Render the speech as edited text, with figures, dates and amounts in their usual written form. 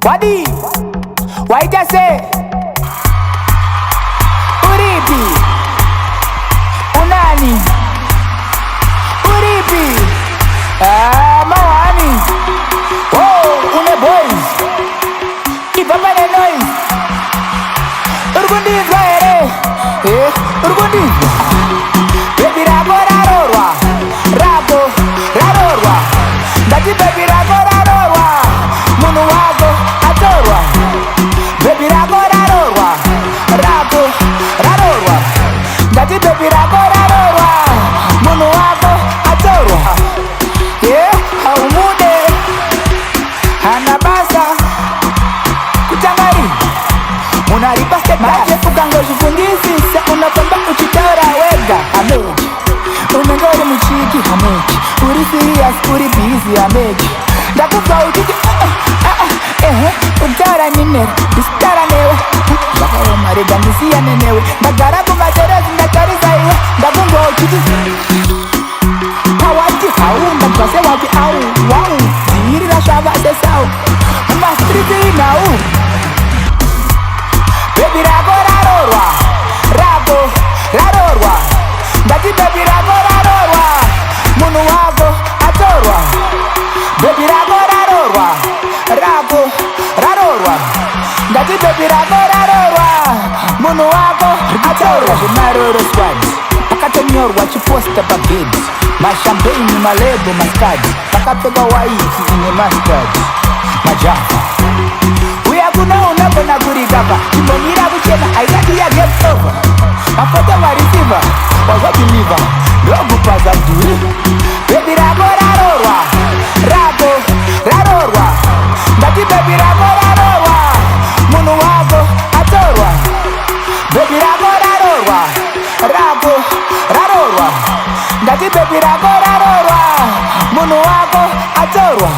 Wadi, waita say Uripi, Unani, Uripi, Mawani, oh, Une boys, keep up the noise. Urgundi Zwaere, Urgundi, baby Rako Raroorwa, Rako Raroorwa, Dati baby Rako Raroorwa, Munu wako atorwa, baby Rako Raroorwa, Rako Raroorwa, Dati baby Rako Raroorwa, Munu wako atorwa. Yeah, haumude, hanabasa, kuchangari. Unaripa step back, ukangojifundisisa, unapamba uchitaura wega. Ameji, unangori mchiki, ameji, uri serious, uri busy, ameji. Ndakufa ujiki, utara nine, istara newe. Baka marega nisia nenewe, ndagara kumaterezi, ndakarisa iwe. Ndakungo uchiki, hawati hau, ndakase waki au, wow. Zihiri na shava sesau, ama street inau. Baby Rako Raroorwa, Rako Raroorwa, Dati baby Rako Raroorwa, Munu wako atorwa. Baby Rako Raroorwa, Rako Raroorwa, Dati baby Rako Raroorwa, Munu wako atorwa. Maroro squad, akatonyorwa chiposta pa bibs, mashampeni malebo maskadi, pakapega waiti ine mustard, majafa. Kuna unapona kurikapa Chimbonira kuchena aigati ya game over. Mafoto wa receiver wazo deliver Ndogu paza duri. Baby Rako Raroorwa, Rako Raroorwa, Dati baby Rako Raroorwa, Munu wako atorwa. Baby Rako Raroorwa, Rako Raroorwa, Dati baby Rako Raroorwa, Munu wako atorwa.